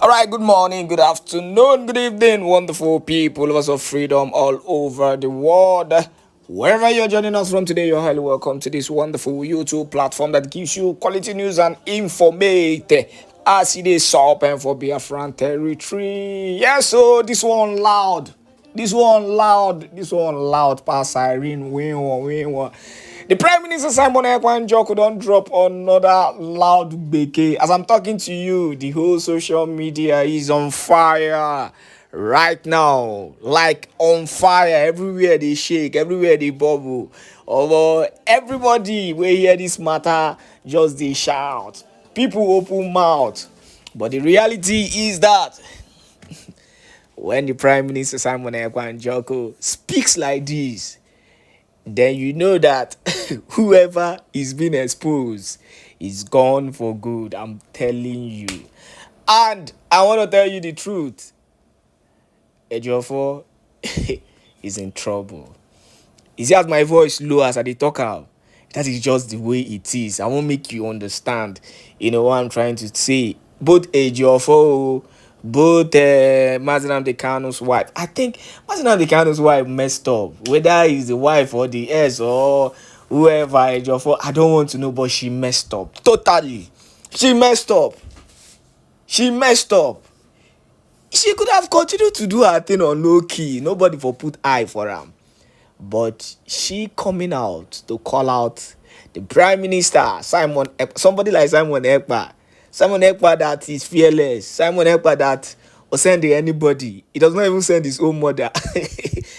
All right, good morning, good afternoon, good evening, wonderful people, lovers of freedom all over the world. Wherever you're joining us from today, you're highly welcome to this wonderful YouTube platform that gives you quality news and informate as it is open for Biafran territory. Yes, so this one loud. This one loud past Irene win. The Prime Minister Simon Ekpa don't drop another loud beke. As I'm talking to you, the whole social media is on fire right now. Like on fire. Everywhere they shake, everywhere they bubble. Although everybody will hear this matter, just they shout. People open mouth. But the reality is that when the Prime Minister Simon Ekpa speaks like this, then you know that whoever is being exposed is gone for good. I'm telling you. And I want to tell you the truth. Ejiofor is in trouble. You see as my voice low as I dey talk out. That is just the way it is. I won't make you understand, what I'm trying to say. Both Ejiofor, both Mazinam Dekano's wife. I think Mazinam Dekano's wife messed up. Whether it's the wife or the ex or whoever Ejiofor, I don't want to know, but she messed up. Totally. She messed up. She could have continued to do her thing on low key. Nobody for put eye for her. But she coming out to call out the Prime Minister, Simon Ekpa, somebody like Simon Ekpa. Simon Ekpa that is fearless. Simon Ekpa that will send anybody. He does not even send his own mother.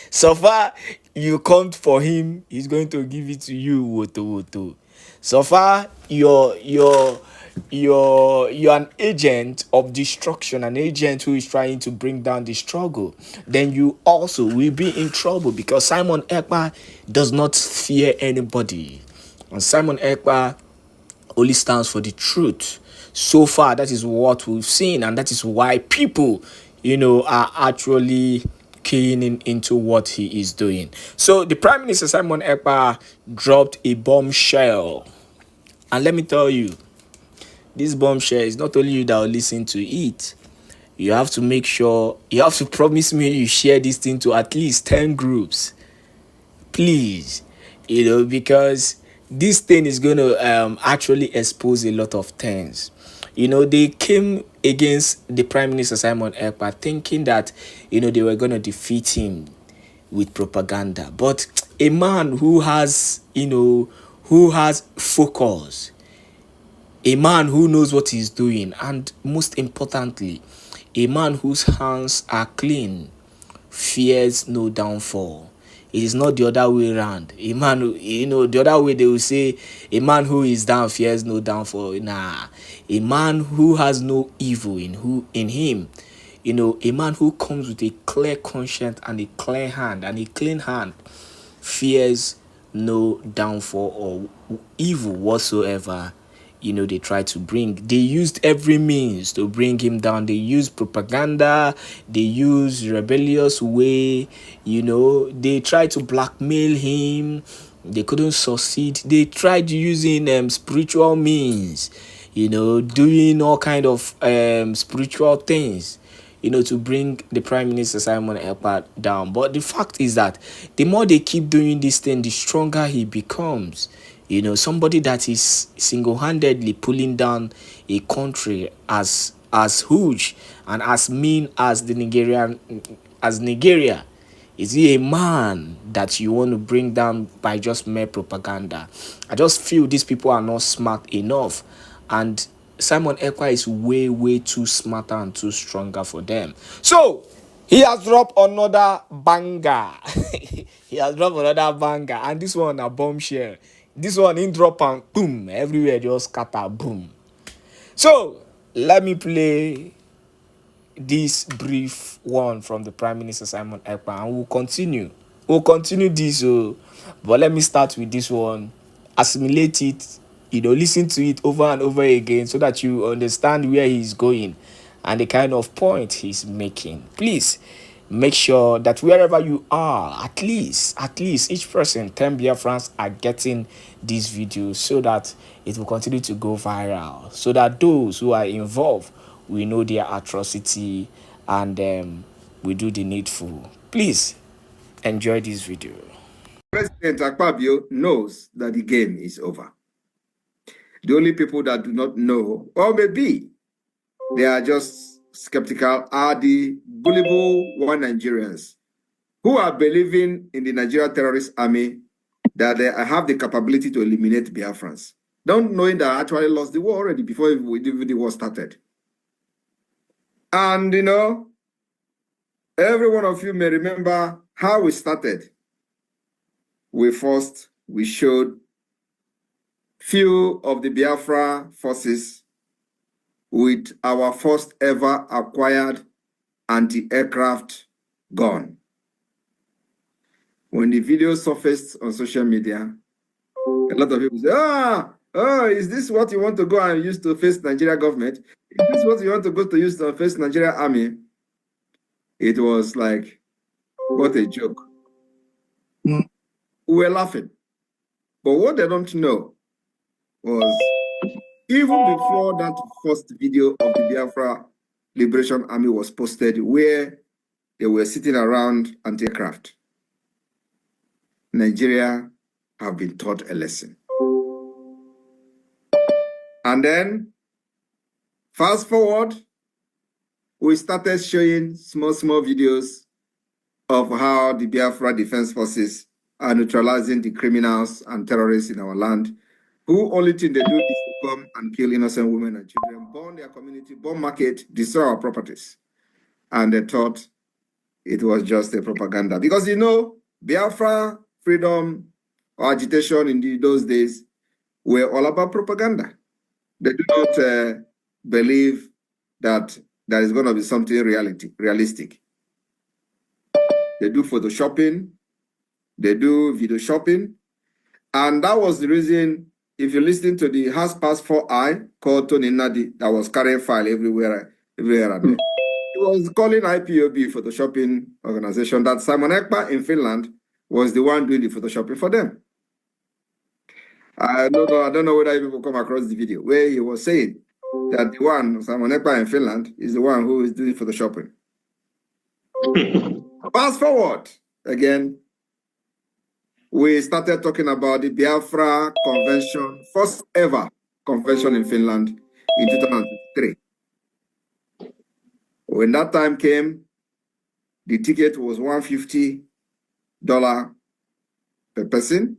So far, you come for him, he's going to give it to you. Woto. So far, you're an agent of destruction, an agent who is trying to bring down the struggle. Then you also will be in trouble because Simon Ekpa does not fear anybody. And Simon Ekpa only stands for the truth. So far, that is what we've seen, and that is why people, are actually keying into what he is doing. So the Prime Minister Simon Ekpa dropped a bombshell. And let me tell you, this bombshell is not only you that will listen to it. You have to make sure, you have to promise me you share this thing to at least 10 groups. Please, because this thing is going to actually expose a lot of things. They came against the Prime Minister Simon Ekpa thinking that, they were going to defeat him with propaganda. But a man who has focus, a man who knows what he's doing, and most importantly, a man whose hands are clean, fears no downfall. It is not the other way around. A man who, the other way they will say, a man who is down fears no downfall. Nah, a man who has no evil in him. A man who comes with a clear conscience and a clear hand and a clean hand fears no downfall or evil whatsoever. They tried to bring. They used every means to bring him down. They used propaganda. They used rebellious way. They tried to blackmail him. They couldn't succeed. They tried using spiritual means. Doing all kind of spiritual things. To bring the Prime Minister Simon Ekpa down. But the fact is that the more they keep doing this thing, the stronger he becomes. Somebody that is single-handedly pulling down a country as huge and as mean as Nigeria. Is he a man that you want to bring down by just mere propaganda? I just feel these people are not smart enough, and Simon Ekpa is way too smarter and too stronger for them. So he has dropped another banger. And this one a bombshell. This one in drop and boom, everywhere just scatter, boom. So let me play this brief one from the Prime Minister Simon Ekpa, and we'll continue. This, but let me start with this one. Assimilate it, listen to it over and over again so that you understand where he's going and the kind of point he's making. Please make sure that wherever you are, at least each person, 10 Biafrans are getting this video so that it will continue to go viral, so that those who are involved we know their atrocity, and we do the needful. Please enjoy this video. President Akpabio knows that the game is over. The only people that do not know, or maybe they are just skeptical, are the gullible one Nigerians who are believing in the Nigerian terrorist army that they have the capability to eliminate Biafrans, not knowing that I actually lost the war already before the war started. And, you know, every one of you may remember how we started. We showed few of the Biafra forces with our first ever acquired anti-aircraft gun. When the video surfaced on social media, a lot of people say, is this what you want to go and use to face Nigeria government? Is this what you want to go to use to face Nigeria army? It was like, what a joke. We were laughing. But what they don't know was, even before that first video of the Biafra Liberation Army was posted, where they were sitting around anti-aircraft, Nigeria have been taught a lesson. And then, fast forward, we started showing small videos of how the Biafra Defense Forces are neutralizing the criminals and terrorists in our land, who only thing they do is to come and kill innocent women and children, burn their community, burn market, destroy our properties. And they thought it was just a propaganda. Because, you know, Biafra freedom or agitation in those days were all about propaganda. They do not believe that there is going to be something realistic. They do photoshopping, they do video shopping, and that was the reason, if you listen to the House Pass 4I called Tony Nadi, that was carrying file everywhere and there. He was calling IPOB photoshopping organization, that Simon Èkpá in Finland was the one doing the photoshopping for them. I don't know whether people come across the video where he was saying that the one, Simon Èkpá in Finland, is the one who is doing photoshopping. Fast forward again, we started talking about the Biafra Convention, first ever convention in Finland in 2003. When that time came, the ticket was $150 per person.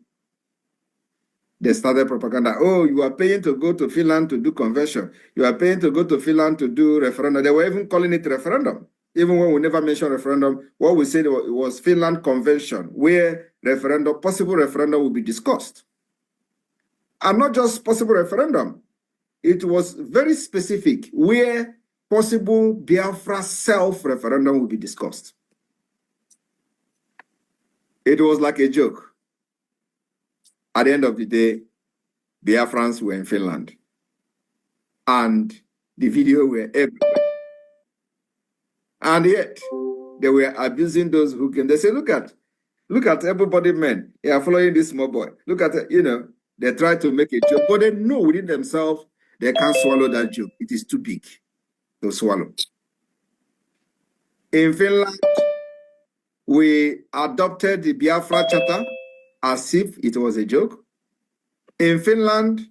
They started propaganda. Oh, you are paying to go to Finland to do convention. You are paying to go to Finland to do referendum. They were even calling it referendum. Even when we never mentioned referendum, what we said was Finland Convention, where possible referendum will be discussed. And not just possible referendum. It was very specific, where possible Biafra self-referendum will be discussed. It was like a joke. At the end of the day, Biafrans were in Finland. And the video were everywhere. And yet, they were abusing those who came. They say, look at everybody, men. They are following this small boy. Look at it, you know, they try to make a joke, but they know within themselves they can't swallow that joke. It is too big to swallow. In Finland, we adopted the Biafra Charter as if it was a joke. In Finland,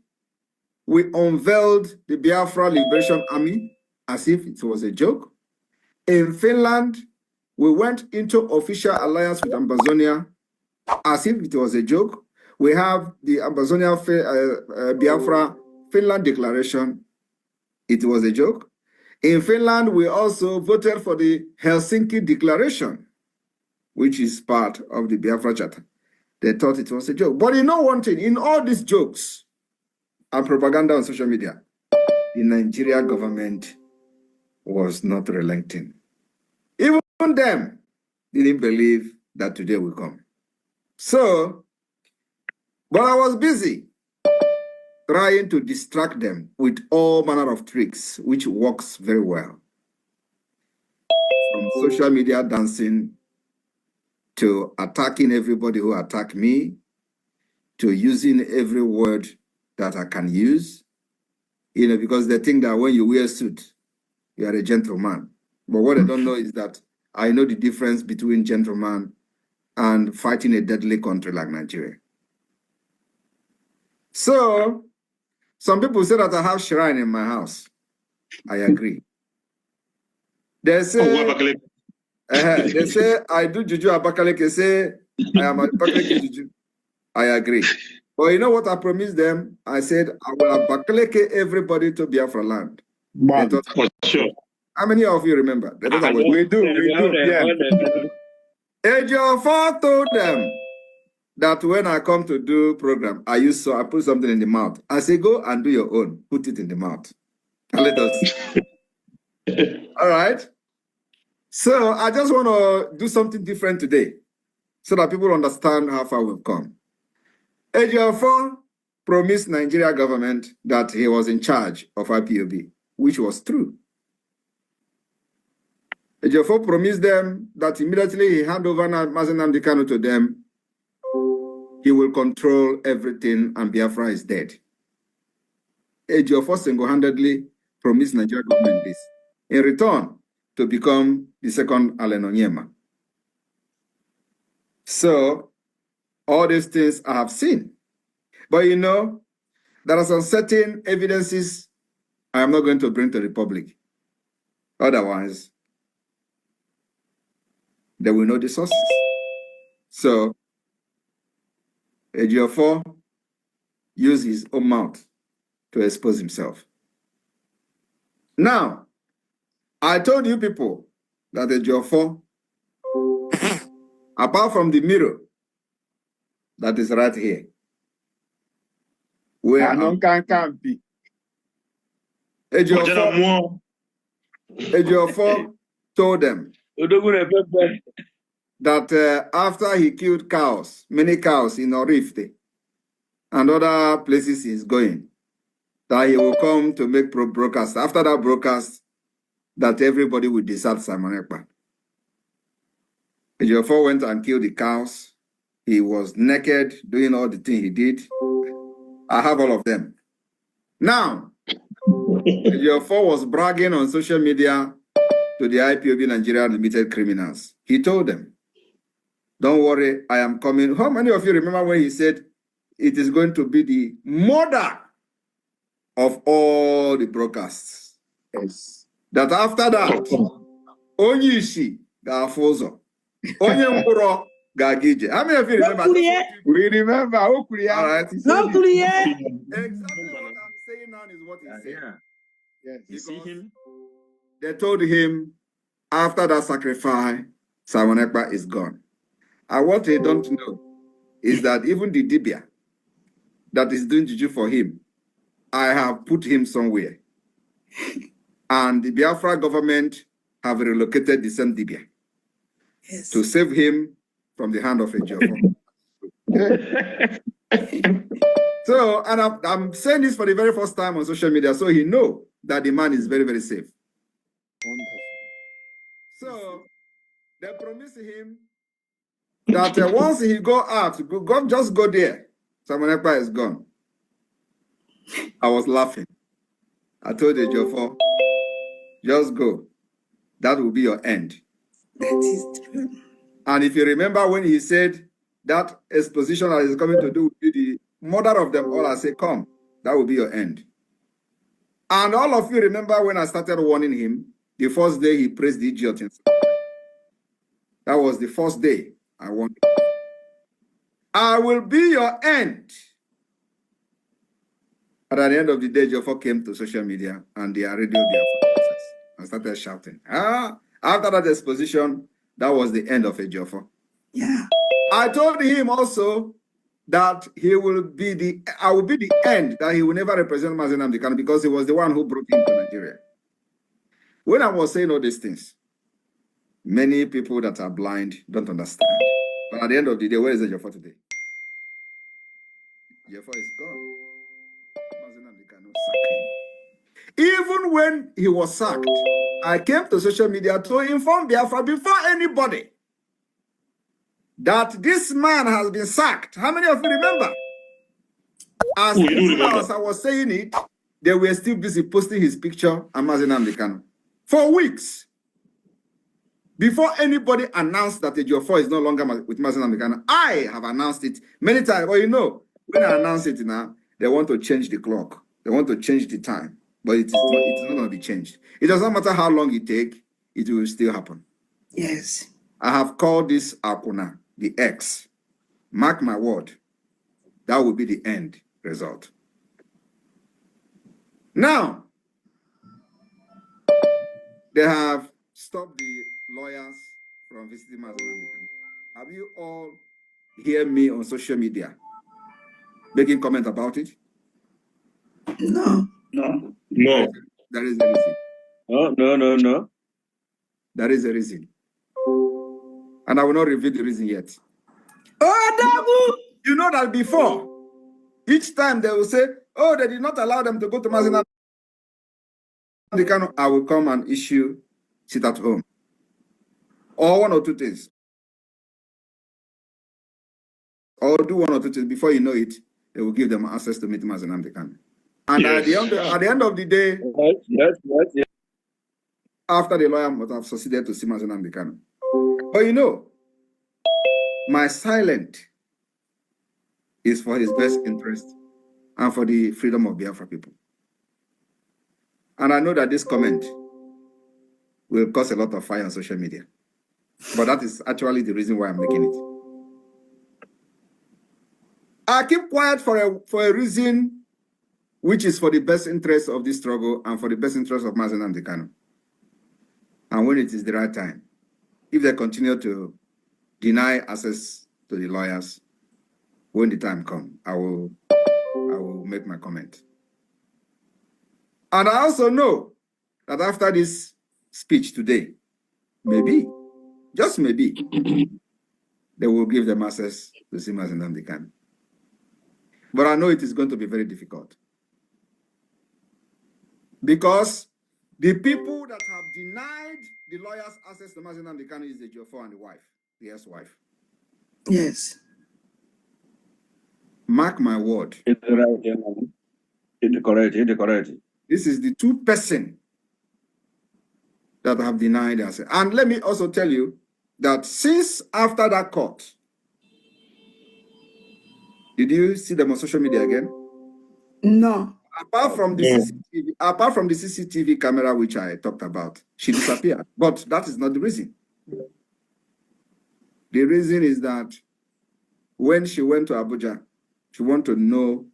we unveiled the Biafra Liberation Army as if it was a joke. In Finland, we went into official alliance with Ambazonia as if it was a joke. We have the Ambazonia Biafra Finland Declaration. It was a joke. In Finland, we also voted for the Helsinki Declaration, which is part of the Biafra Charter. They thought it was a joke. But you know one thing, in all these jokes and propaganda on social media, the Nigeria government was not relenting. Even them didn't believe that today will come. So, but I was busy trying to distract them with all manner of tricks, which works very well. From social media dancing, to attacking everybody who attacked me, to using every word that I can use, you know, because they think that when you wear a suit, you are a gentleman. But what I don't know is that I know the difference between gentleman and fighting a deadly country like Nigeria. So, some people say that I have shrine in my house. I agree. They say, they say I do juju Abakaleke, say I am Abakaleke juju. I agree. But you know what I promised them? I said I will Abakaleke everybody to Biafra land. For sure. How many of you remember? We do. Yeah. Ejiofor told them that when I come to do program, I put something in the mouth. I say, go and do your own. Put it in the mouth. And let us. All right. So I just want to do something different today so that people understand how far we've come. Ejiofor promised Nigeria government that he was in charge of IPOB, which was true. Ejiofor promised them that immediately he hand over Mazi Nnamdi Kanu to them, he will control everything and Biafra is dead. Ejiofor single-handedly promised Nigeria government this in return to become the second Allen Onyema. So, all these things I have seen. But you know, there are some certain evidences I am not going to bring to the public. Otherwise, they will know the sources. So, Ejiofor used his own mouth to expose himself. Now, I told you people that Ejiofor, apart from the mirror that is right here, where Ejiofor told them that after he killed cows, many cows in Orifte and other places he's going, that he will come to make broadcast. After that broadcast, that everybody will desert Simon Èkpá. Ejiofor went and killed the cows. He was naked, doing all the things he did. I have all of them. Now, Ejiofor was bragging on social media to the IPOB Nigeria Limited criminals. He told them, don't worry, I am coming. How many of you remember when he said it is going to be the mother of all the broadcasts? Yes. That after that, Onyishi Gafozo, Onyemuro Gagije. How many of you remember? We remember. All right. Exactly what I'm saying now is what he said. Yeah. Yes. You see him? They told him after that sacrifice, Simon Èkpá is gone. And what they don't know is that even the Dibia that is doing juju for him, I have put him somewhere. And the Biafra government have relocated the same Dibia to save him from the hand of Ejiofor. So, and I'm saying this for the very first time on social media, so he know that the man is very, very safe. Wonderful. So, they promised him that once he go out, just go there. Simon Èkpá is gone. I was laughing. I told Ejiofor, just go. That will be your end. That is true. And if you remember when he said that exposition that is coming to do will be the mother of them all, I said, come, that will be your end. And all of you remember when I started warning him, the first day he praised the idiot himself. That was the first day I warned him. I will be your end. And at the end of the day, Ejiofor came to social media and the radio and started shouting. After that exposition, that was the end of Ejiofor. Yeah. I told him also that I will be the end, that he will never represent Mazi Nnamdi Kanu because he was the one who brought him to Nigeria. When I was saying all these things, many people that are blind don't understand. But at the end of the day, where is Ejiofor today? Ejiofor is gone. Mazi Nnamdi Kanu sacked him. Even when he was sacked, I came to social media to inform Biafra before anybody that this man has been sacked. How many of you remember? As soon as I was saying it, they were still busy posting his picture and Mazi Nnamdi Kanu. For weeks. Before anybody announced that Ejiofor is no longer with Mazi Nnamdi Kanu, I have announced it many times. Well, you know, when I announce it now, they want to change the clock. They want to change the time. But it is not going to be changed. It does not matter how long it takes, it will still happen. Yes. I have called this Akuna, the X. Mark my word, that will be the end result. Now, they have stopped the lawyers from visiting Mazi Nnamdi Kanu. Have you all heard me on social media making comment about it? No. No. No. There is a reason. No. There is a reason. And I will not reveal the reason yet. Oh, You know that before, each time they will say, oh, they did not allow them to go to Mazi Nnamdi Kanu, I will come and issue sit at home. Or one or two things. Or do one or two things. Before you know it, they will give them access to meet Mazi Nnamdi Kanu. And Yes. at the end of the day, Yes. after the lawyer must have succeeded to see Mazi Nnamdi Kanu. But you know, my silent is for his best interest and for the freedom of Biafra people. And I know that this comment will cause a lot of fire on social media. But that is actually the reason why I'm making it. I keep quiet for a reason which is for the best interest of this struggle and for the best interest of Mazi Nnamdi Kanu. And when it is the right time, if they continue to deny access to the lawyers, when the time comes, I will make my comment. And I also know that after this speech today, maybe, just maybe, they will give them access to see Mazi Nnamdi Kanu. But I know it is going to be very difficult. Because the people that have denied the lawyers access to Mazi Nnamdi Kanu is the Ejiofor and the wife, the ex-wife. yes. Mark my word. It's correct. This is the two person that have denied us. And let me also tell you that since after that court, did you see them on social media again? No. Apart from the CCTV camera which I talked about, she disappeared. But that is not the reason. The reason is that when she went to Abuja, she wanted to know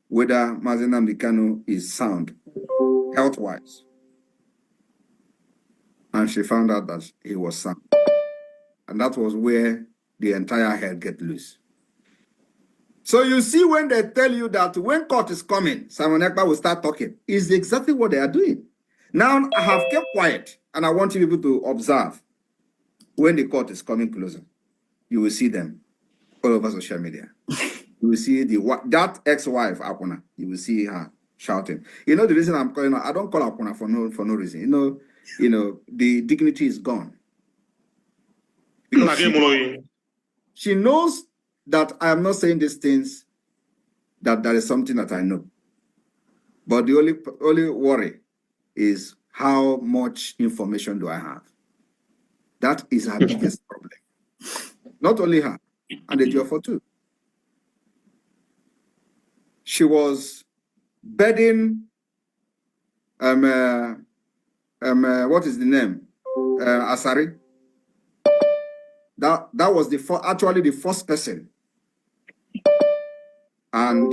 whether Mazi Nnamdi Kanu is sound, health-wise. And she found out that he was sound. And that was where the entire head get loose. So you see when they tell you that when court is coming, Simon Èkpá will start talking, is exactly what they are doing. Now I have kept quiet and I want you people to observe when the court is coming closer. You will see them all over social media. You will see that ex-wife, Akuna, you will see her shouting. You know the reason I'm calling her, I don't call Akuna for no reason. You know, the dignity is gone. Because she knows that I am not saying these things, that there is something that I know. But the only worry is how much information do I have? That is her biggest problem. Not only her, and Ejiofor too. She was bedding, what is the name? Asari. That was actually the first person. And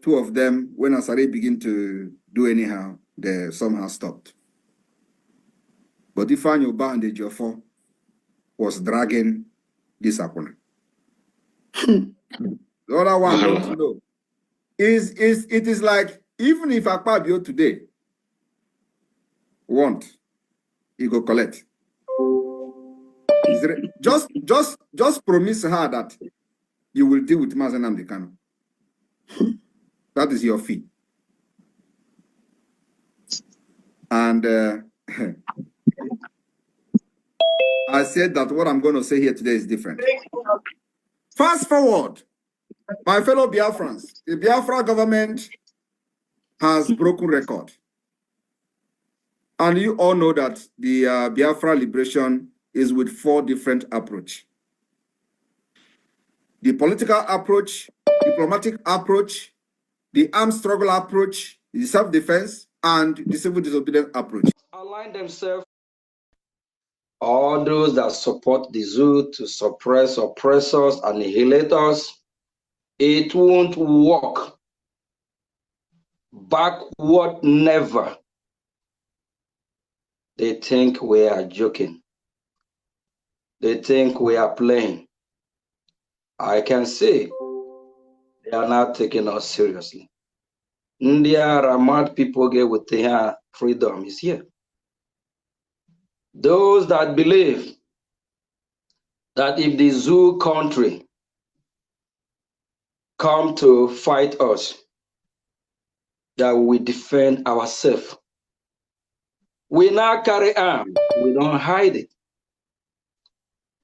two of them, when Asari began to do anyhow, they somehow stopped. But Ifeanyi and Ejiofor was dragging this Akuna. The other one don't know. It is like, even if Akpabio today want, he go collect. Just promise her that you will deal with Mazi Nnamdi Kanu. That is your fee. And I said that what I'm going to say here today is different. Fast forward, my fellow Biafrans, the Biafra government has broken record. And you all know that the Biafra liberation is with 4 different approaches. The political approach, diplomatic approach, the armed struggle approach, the self-defense, and the civil disobedience approach. Align themselves, all those that support the zoo to suppress oppressors, annihilators, it won't work. Backward never. They think we are joking. They think we are playing. I can see they are not taking us seriously. India are mad people get with their freedom is here. Those that believe that if the zoo country come to fight us, that we defend ourselves. We now carry arms. We don't hide it.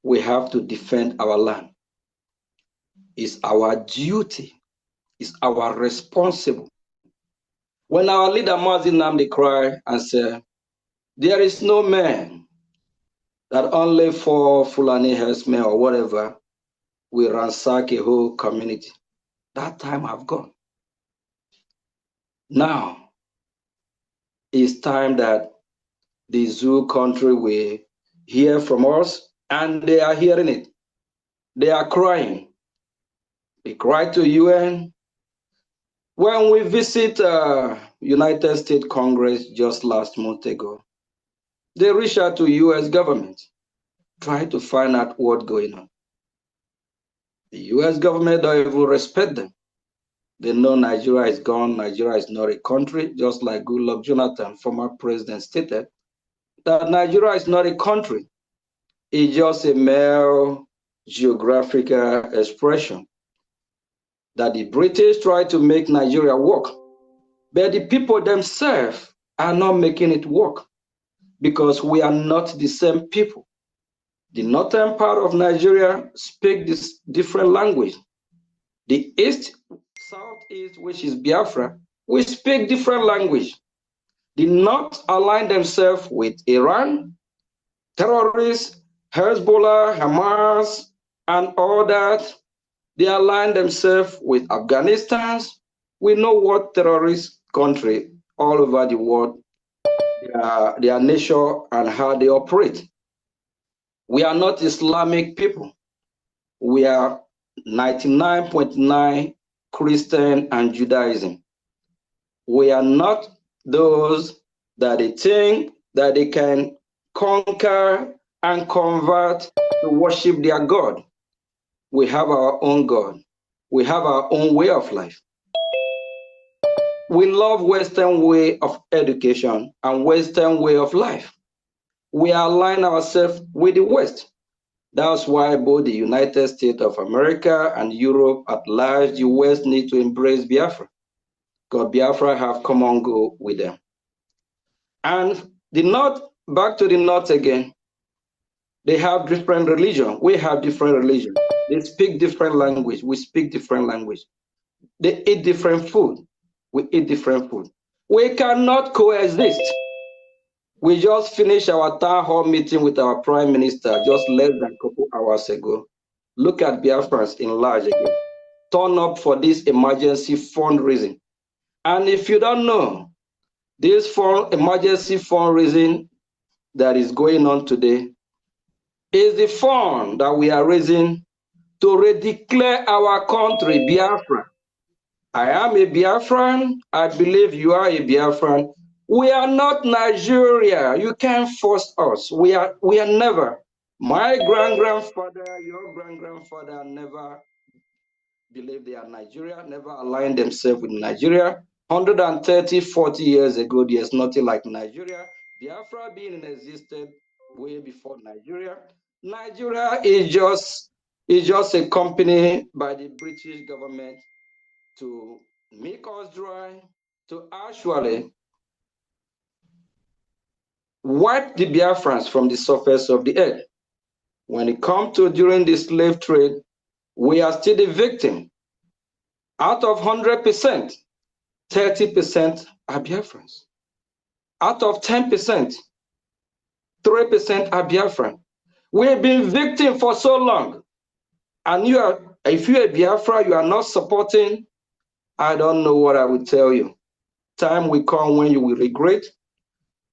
We have to defend our land. It's our duty. It's our responsibility. When our leader Mazi Nnamdi cry and say, there is no man that only for Fulani herdsmen or whatever will ransack a whole community. That time have gone. Now, it's time that the zoo country will hear from us, and they are hearing it. They are crying. They cry to UN. When we visit United States Congress just last month ago, they reached out to US government, try to find out what's going on. The US government don't even respect them. They know Nigeria is gone. Nigeria is not a country, just like Goodluck Jonathan, former president, stated that Nigeria is not a country. It's just a mere geographical expression that the British try to make Nigeria work. But the people themselves are not making it work because we are not the same people. The northern part of Nigeria speak this different language. The east, southeast, which is Biafra, we speak different language. The north align themselves with Iran, terrorists, Hezbollah, Hamas, and all that. They align themselves with Afghanistan. We know what terrorist country all over the world, their nature and how they operate. We are not Islamic people. We are 99.9 Christian and Judaism. We are not those that they think that they can conquer and convert to worship their God. We have our own God. We have our own way of life. We love Western way of education and Western way of life. We align ourselves with the West. That's why both the United States of America and Europe at large, the West need to embrace Biafra, because Biafra have common goal with them. And the North, back to the North again, they have different religion. We have different religion. They speak different language. We speak different language. They eat different food. We eat different food. We cannot coexist. We just finished our town hall meeting with our prime minister just less than a couple hours ago. Look at Biafrans in large again. Turn up for this emergency fundraising. And if you don't know, this emergency fundraising that is going on today is the fund that we are raising to redeclare our country, Biafra. I am a Biafran. I believe you are a Biafran. We are not Nigeria. You can't force us. We are never. My grandfather, your grandfather never believed they are Nigeria, never aligned themselves with Nigeria. 130, 40 years ago, there's nothing like Nigeria. Biafra being in existence way before Nigeria. Nigeria is just a company by the British government to make us dry, to actually wipe the Biafrans from the surface of the earth. When it comes to during the slave trade, we are still the victim. Out of 100%, 30% are Biafrans. Out of 10%, 3% are Biafran. We have been victim for so long. And if you're a Biafra, you are not supporting, I don't know what I will tell you. Time will come when you will regret.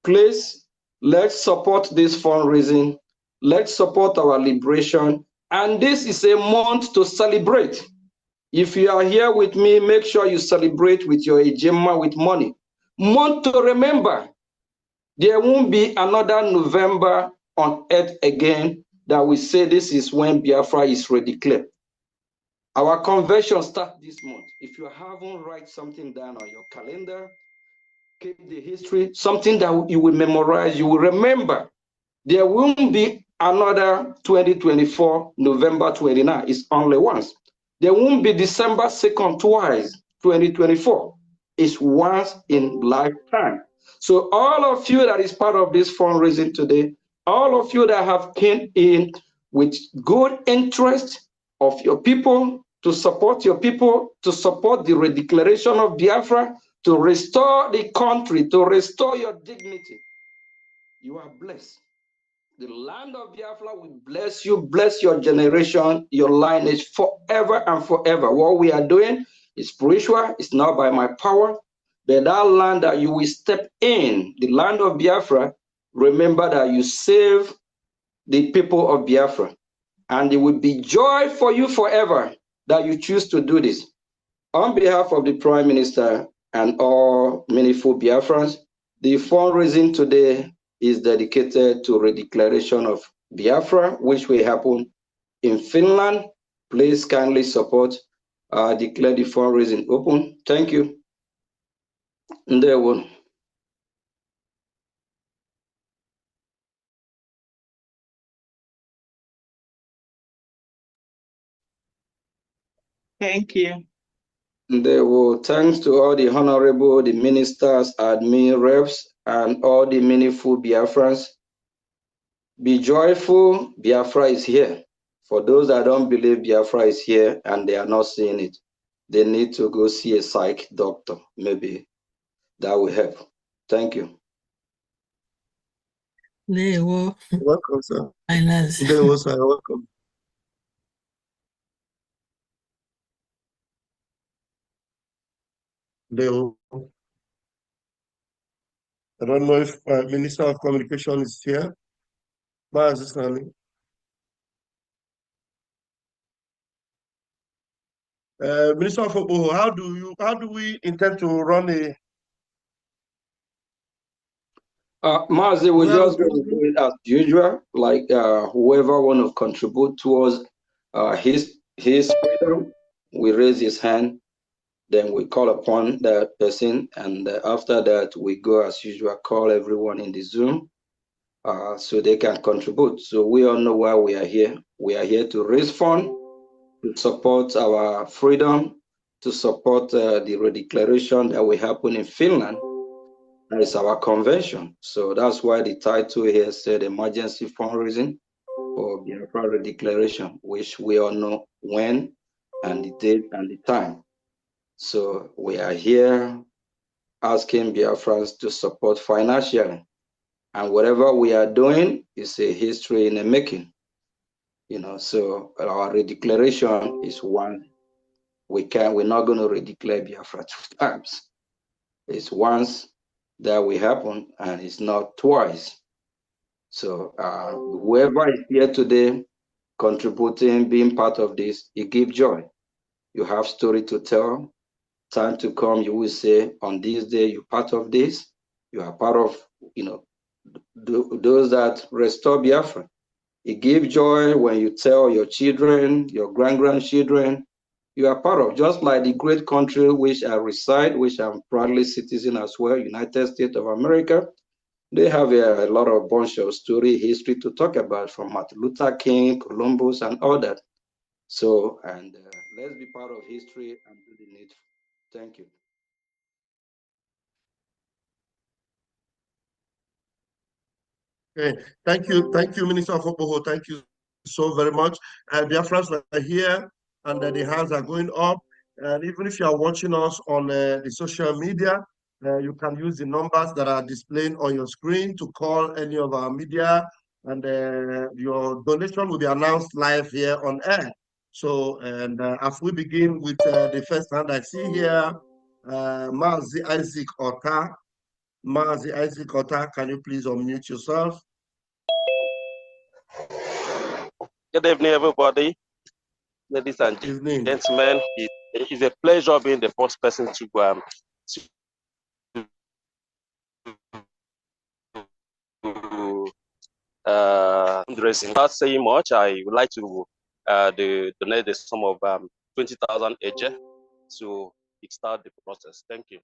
Please, let's support this fundraising. Let's support our liberation. And this is a month to celebrate. If you are here with me, make sure you celebrate with your ejima with money. Month to remember. There won't be another November on earth again that we say this is when Biafra is redeclared. Our convention starts this month. If you haven't write something down on your calendar, keep the history, something that you will memorize, you will remember. There won't be another 2024, November 29. It's only once. There won't be December 2nd twice, 2024. It's once in lifetime. So all of you that is part of this fundraising today, all of you that have came in with good interest of your people, to support your people, to support the redeclaration of Biafra, to restore the country, to restore your dignity, you are blessed. The land of Biafra will bless you, bless your generation, your lineage forever and forever. What we are doing is spiritual, it's not by my power, but that land that you will step in, the land of Biafra, remember that you save the people of Biafra. And it will be joy for you forever that you choose to do this. On behalf of the Prime Minister and all meaningful Biafrans, the fundraising today is dedicated to redeclaration of Biafra, which will happen in Finland. Please kindly support, declare the fundraising open. Thank you. Ndewo. Thank you. Ndewo. Thanks to all the honorable, the ministers, admin, reps, and all the meaningful Biafrans. Be joyful, Biafra is here. For those that don't believe Biafra is here and they are not seeing it, they need to go see a psych doctor. Maybe that will help. Thank you. Ndewo. Welcome, sir. Finance. Ndewo, sir. Welcome. Ndewo. I don't know if Minister of Communication is here. Minister of Oboho, how do we intend to run a Mazi, we just going to do it as usual, like whoever want to contribute towards his freedom, we raise his hand, then we call upon that person, and after that, we go as usual, call everyone in the Zoom so they can contribute. So we all know why we are here. We are here to raise funds, to support our freedom, to support the redeclaration that will happen in Finland. That is our convention. So that's why the title here said emergency fundraising for Biafra redeclaration, which we all know when and the date and the time. So we are here asking Biafrans to support financially. And whatever we are doing is a history in the making. You know, so our redeclaration is one. We're not going to redeclare Biafra 2 times. It's once that will happen, and it's not twice. So whoever is here today, contributing, being part of this, it gives joy. You have story to tell. Time to come, you will say, on this day, you're part of this. You are part of, you know, those that restore Biafra. It gives joy when you tell your children, your grandchildren, you are part of, just like the great country which I reside, which I'm proudly citizen as well, United States of America. They have a lot of bunch of story, history to talk about, from Martin Luther King, Columbus, and all that. So, and let's be part of history and do the needful. Thank you. Okay, thank you, Minister of Oboho. Thank you so very much. Biafrans are here, and the hands are going up. And even if you are watching us on the social media, You can use the numbers that are displaying on your screen to call any of our media, and your donation will be announced live here on air. So, and as we begin with the first hand I see here, Mazi Isaac Ota. Mazi Isaac Ota, can you please unmute yourself? Good evening, everybody. Ladies and gentlemen, it is a pleasure being the first person to fundraising. Without saying much, I would like to donate the sum of 20,000 AJ to kickstart the process. Thank you.